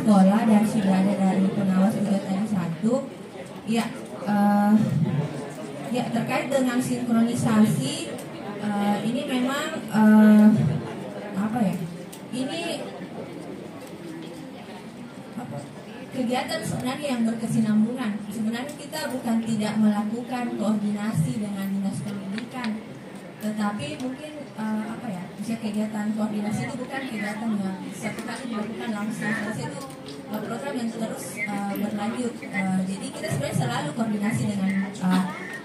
sekolah dan sudah ada dari pengawas juga tadi satu. Ya, ya terkait dengan sinkronisasi ini memang apa ya? Ini kegiatan sebenarnya yang berkesinambungan. Sebenarnya kita bukan tidak melakukan koordinasi dengan dinas pendidikan, tetapi mungkin apa ya, bisa kegiatan koordinasi itu bukan kegiatan yang satu kali dilakukan langsung, itu program yang terus berlanjut. Jadi kita sebenarnya selalu koordinasi dengan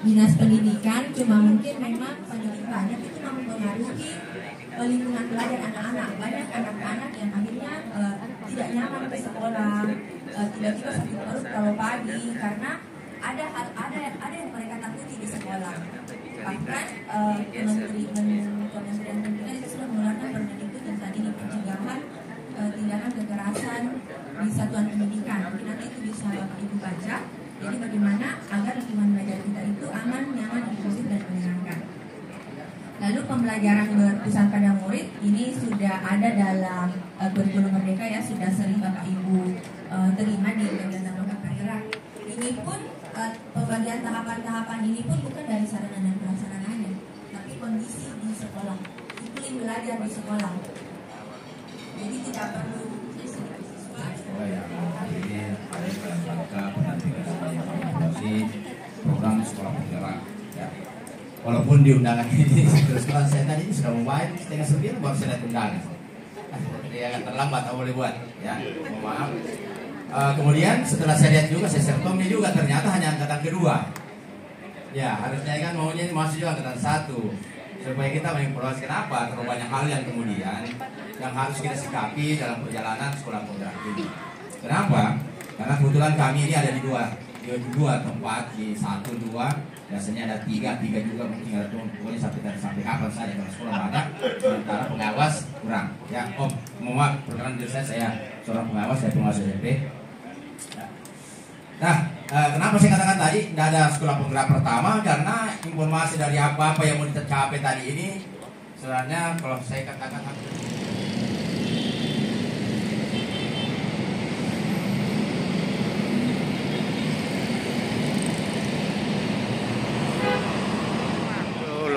dinas pendidikan, cuma mungkin memang banyak itu mempengaruhi lingkungan belajar anak-anak. Banyak anak-anak yang akhirnya tidak nyaman ke sekolah, tiba-tiba sakit perut kalau pagi karena ada yang mereka takuti di sekolah. Bahkan Kementerian Pendidikan itu sudah mengeluarkan Permendikbud yang tadi di pencegahan tindakan kekerasan di satuan pendidikan. Mungkin nanti itu bisa Bapak Ibu baca. Jadi bagaimana agar lingkungan belajar kita itu aman, nyaman, inklusif dan menyenangkan. Lalu pembelajaran berpusat pada murid ini sudah ada dalam kurikulum Merdeka ya, sudah sering Bapak Ibu terima di kegiatan program bergerak. Ini pun pembagian tahapan-tahapan ini pun bukan dari sarana dan prasarananya, tapi kondisi di sekolah, iklim belajar di sekolah. Jadi tidak perlu sekolah yang hadir ada dalam rangka pendampingan sebagai implementasi program sekolah bergerak. Ya. Walaupun di undangan ini terus terang saya tadi sudah membayar 8:30 baru saya lihat undangan. Ya terlambat tak boleh buat. Ya, mohon maaf. Kemudian setelah saya lihat juga, saya sertomnya juga ternyata hanya angkatan kedua. Ya harusnya kan maunya masuk juga angkatan 1 supaya kita mengevaluasi kenapa terlalu banyak hal yang kemudian yang harus kita sikapi dalam perjalanan sekolah penggerak ini. Kenapa? Karena kebetulan kami ini ada di dua tempat, di 1, 2, biasanya ada 3 juga mungkin ada tuh, pokoknya sampai kapan saja kalau sekolah banyak, sementara pengawas kurang. Ya, mohon maaf, perkenalan diri saya seorang pengawas dari pengawas SMP. Nah, kenapa saya katakan tadi tidak ada sekolah penggerak pertama? Karena informasi dari apa yang mau dicapai tadi ini sebenarnya kalau saya katakan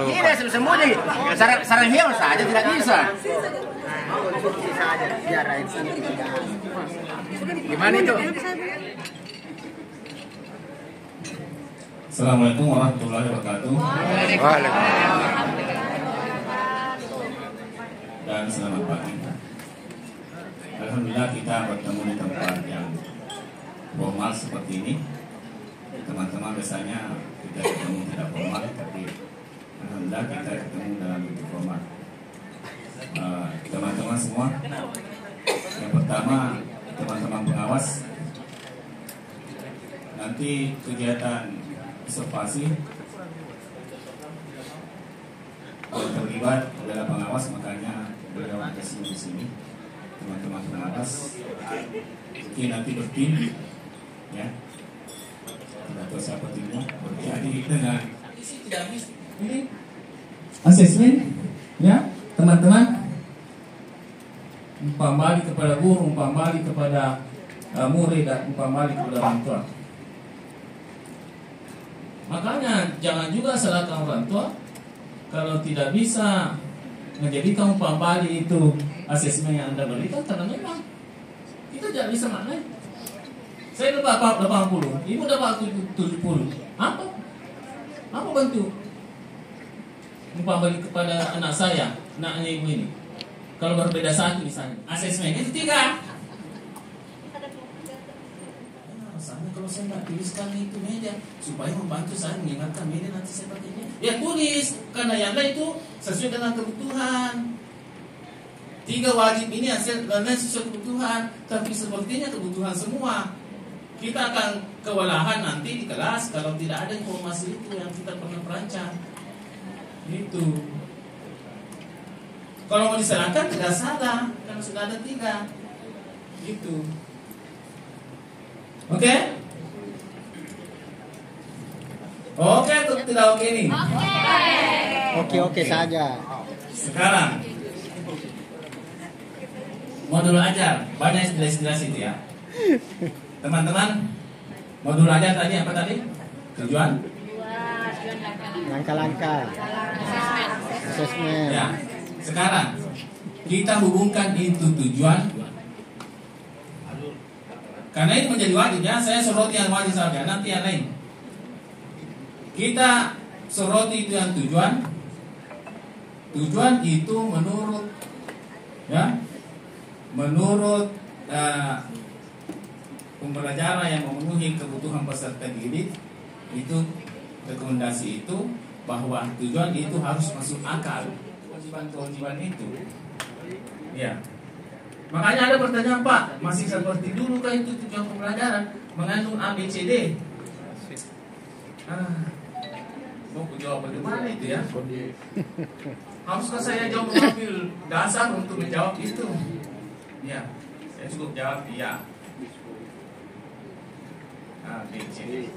tidak sembunyi, sarang hilang saja tidak bisa. Konsumsi saja biar ini tidak. Gimana itu? Assalamualaikum warahmatullahi wabarakatuh. Dan selamat pagi. Alhamdulillah kita bertemu di tempat yang formal seperti ini. Teman-teman biasanya kita ketemu tidak formal, tapi alhamdulillah kita ketemu dalam bentuk formal. Teman-teman semua, yang pertama teman-teman pengawas, nanti kegiatan observasi yang terlibat adalah pengawas, makanya beliau ada di sini. Teman-teman pengawas mungkin nanti bertim, ya, tidak tahu siapa timnya, berjadi dengan ini asesmen, ya teman-teman, umpam balik kepada guru, umpam balik kepada murid, dan umpam balik kepada orang tua. Makanya jangan juga salahkan orang tua kalau tidak bisa menjadikan umpam balik itu asesmen yang Anda berikan, karena memang kita tidak bisa maknai. Saya dapat 80, ibu dapat 70. Apa bantu umpam balik kepada anak saya, anaknya ibu ini? Kalau berbeda satu misalnya, asesmen itu 3. Sama kalau saya nggak tuliskan itu meja supaya membantu saya mengingatkan media nanti saya pakainya. Ya tulis, karena yang lain itu sesuai dengan kebutuhan. 3 wajib ini hasil dan lain sesuai kebutuhan, tapi sepertinya kebutuhan semua. Kita akan kewalahan nanti di kelas kalau tidak ada informasi itu yang kita pernah perancang. Itu. Kalau mau diserahkan tidak salah, karena sudah ada 3. Gitu. Oke? Oke, atau tidak oke ini? Oke saja. Sekarang modul ajar, banyak istilah-istilah itu ya. Teman-teman, modul aja tadi apa tadi? Tujuan? Langkah-langkah. Asesmen. Ya. Sekarang kita hubungkan itu tujuan. Karena ini menjadi wajib ya. Saya soroti yang wajib saja, nanti yang lain. Kita soroti itu yang tujuan. Tujuan itu menurut pembelajaran yang memenuhi kebutuhan peserta didik, itu rekomendasi itu bahwa tujuan itu harus masuk akal. Kewajiban itu. Ya. Makanya ada pertanyaan, Pak, masih seperti dulu kah itu tujuan pembelajaran mengandung ABCD? Mau jawab bagaimana itu ya? Haruskah saya jauh mengambil dasar untuk menjawab itu? Ya, saya cukup jawab iya. ABCD.